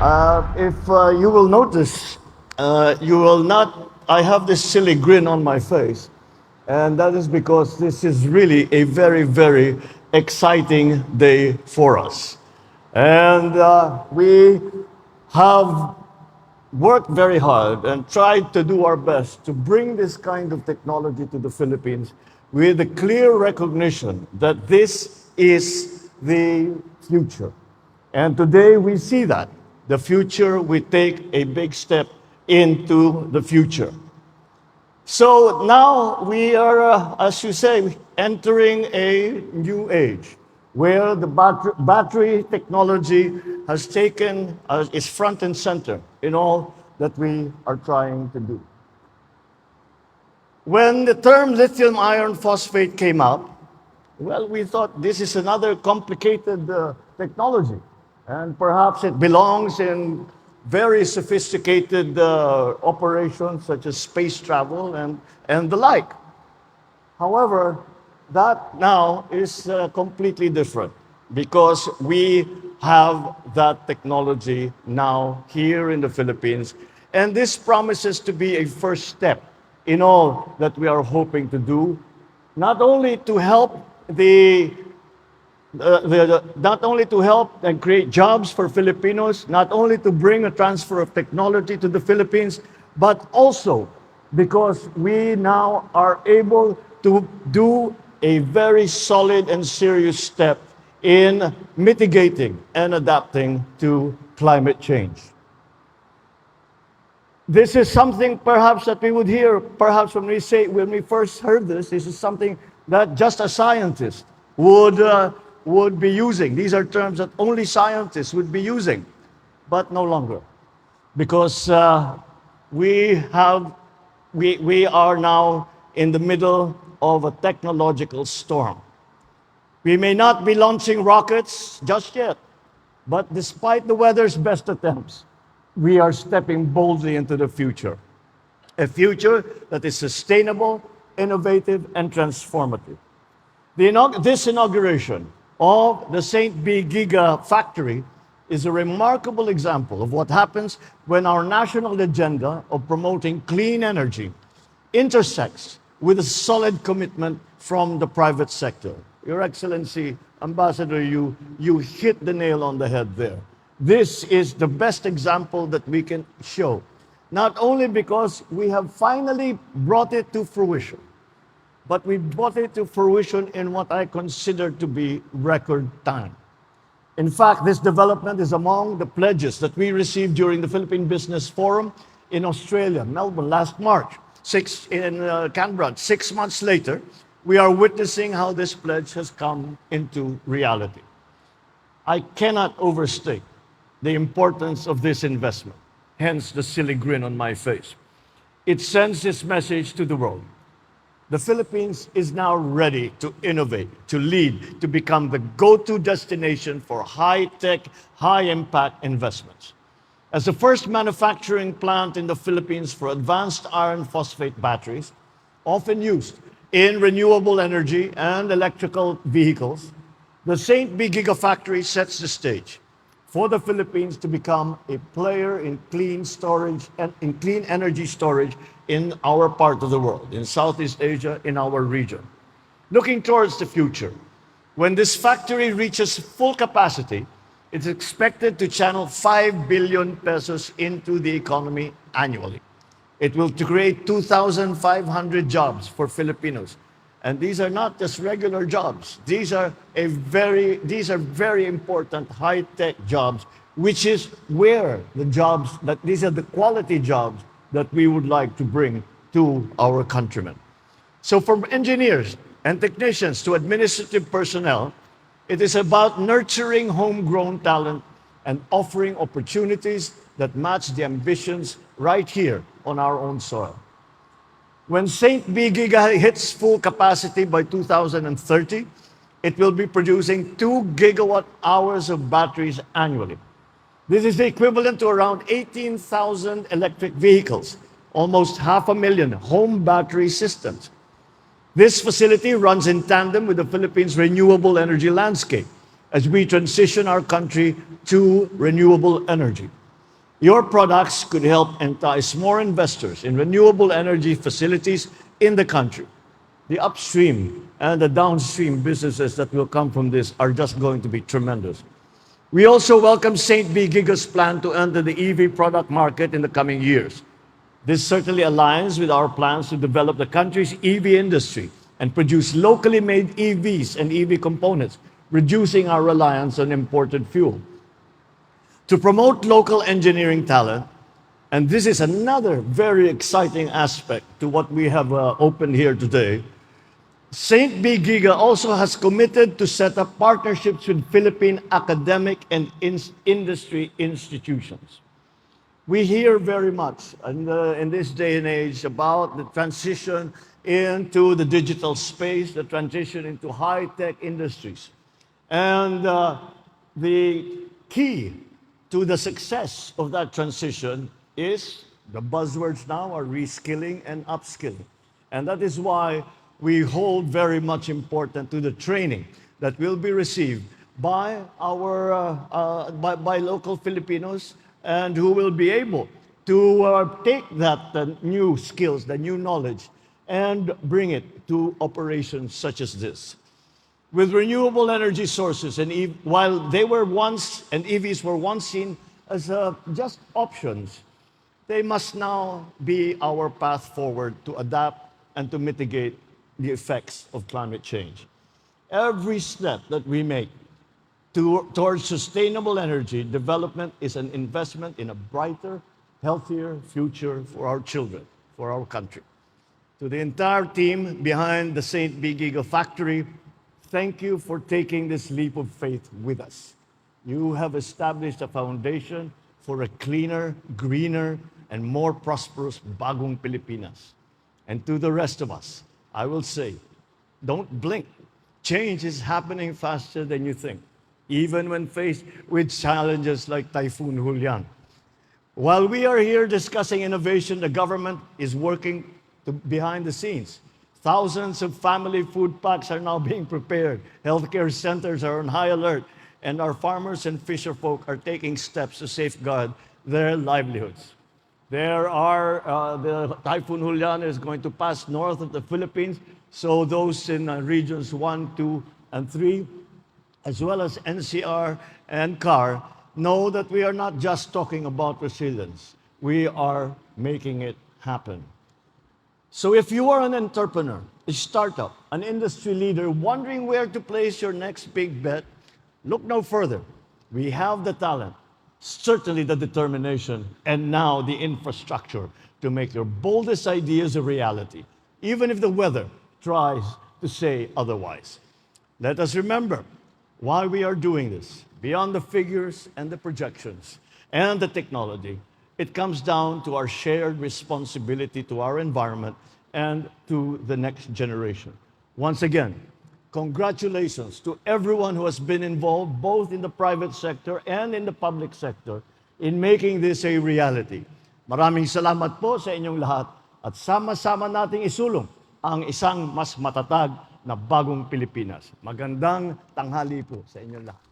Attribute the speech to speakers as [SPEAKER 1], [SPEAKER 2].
[SPEAKER 1] If you will notice, you will not, I have this silly grin on my face, and that is because this is really a very, very exciting day for us. And we have worked very hard and tried to do our best to bring this kind of technology to the Philippines with a clear recognition that this is the future. And today we see that. The future, we take a big step into the future. So now we are, as you say, entering a new age where the battery technology has taken, is front and center in all that we are trying to do. When the term lithium iron phosphate came out, well, we thought this is another complicated technology, and perhaps it belongs in very sophisticated operations such as space travel and the like. However, that now is completely different because we have that technology now here in the Philippines, and this promises to be a first step in all that we are hoping to do, not only to help not only to help and create jobs for Filipinos, not only to bring a transfer of technology to the Philippines, but also because we now are able to do a very solid and serious step in mitigating and adapting to climate change. This is something perhaps that we would hear, perhaps when we first heard this is something that just a scientist would be using. These are terms that only scientists would be using, but no longer. Because we are now in the middle of a technological storm. We may not be launching rockets just yet, but despite the weather's best attempts, we are stepping boldly into the future. A future that is sustainable, innovative, and transformative. This inauguration of the St. B gigafactory is a remarkable example of what happens when our national agenda of promoting clean energy intersects with a solid commitment from the private sector. Your Excellency, Ambassador, you hit the nail on the head there. This is the best example that we can show, not only because we have finally brought it to fruition, but we brought it to fruition in what I consider to be record time. In fact, this development is among the pledges that we received during the Philippine Business Forum in Australia, Melbourne, last March, in Canberra. 6 months later, we are witnessing how this pledge has come into reality. I cannot overstate the importance of this investment, hence the silly grin on my face. It sends this message to the world. The Philippines is now ready to innovate, to lead, to become the go-to destination for high-tech, high-impact investments. As the first manufacturing plant in the Philippines for advanced iron phosphate batteries, often used in renewable energy and electrical vehicles, the St. B gigafactory sets the stage for the Philippines to become a player in clean storage and in clean energy storage in our part of the world, in Southeast Asia, in our region. Looking towards the future, when this factory reaches full capacity, it's expected to channel 5 billion pesos into the economy annually. It will create 2,500 jobs for Filipinos. And these are not just regular jobs. These are very important high-tech jobs, which is where these are the quality jobs that we would like to bring to our countrymen. So from engineers and technicians to administrative personnel, it is about nurturing homegrown talent and offering opportunities that match the ambitions right here on our own soil. When St. B Giga hits full capacity by 2030, it will be producing 2 gigawatt hours of batteries annually. This is the equivalent to around 18,000 electric vehicles, almost 500,000 home battery systems. This facility runs in tandem with the Philippines' renewable energy landscape as we transition our country to renewable energy. Your products could help entice more investors in renewable energy facilities in the country. The upstream and the downstream businesses that will come from this are just going to be tremendous. We also welcome St. B. Giga's plan to enter the EV product market in the coming years. This certainly aligns with our plans to develop the country's EV industry and produce locally made EVs and EV components, reducing our reliance on imported fuel. To promote local engineering talent, and this is another very exciting aspect to what we have opened here today, St. B. Giga also has committed to set up partnerships with Philippine academic and industry institutions. We hear very much in this day and age about the transition into the digital space, the transition into high-tech industries. And the key to the success of that transition is, the buzzwords now are reskilling and upskilling. And that is why we hold very much important to the training that will be received by by local Filipinos, and who will be able to take that new skills, the new knowledge, and bring it to operations such as this. With renewable energy sources, and while they were once, and EVs were once seen as just options, they must now be our path forward to adapt and to mitigate the effects of climate change. Every step that we make towards sustainable energy development is an investment in a brighter, healthier future for our children, for our country. To the entire team behind the St. B. Gigafactory, thank you for taking this leap of faith with us. You have established a foundation for a cleaner, greener, and more prosperous Bagong Pilipinas. And to the rest of us, I will say, don't blink. Change is happening faster than you think, even when faced with challenges like Typhoon Julian. While we are here discussing innovation, the government is working behind the scenes. Thousands of family food packs are now being prepared. Healthcare centers are on high alert, and our farmers and fisher folk are taking steps to safeguard their livelihoods. The Typhoon Julian is going to pass north of the Philippines, so those in regions 1, 2, and 3, as well as NCR and CAR, know that we are not just talking about resilience. We are making it happen. So if you are an entrepreneur, a startup, an industry leader wondering where to place your next big bet, look no further. We have the talent, certainly the determination, and now the infrastructure to make your boldest ideas a reality, even if the weather tries to say otherwise. Let us remember why we are doing this. Beyond the figures and the projections and the technology, it comes down to our shared responsibility to our environment and to the next generation. Once again, congratulations to everyone who has been involved, both in the private sector and in the public sector, in making this a reality. Maraming salamat po sa inyong lahat, at sama-sama nating isulong ang isang mas matatag na bagong Pilipinas. Magandang tanghali po sa inyong lahat.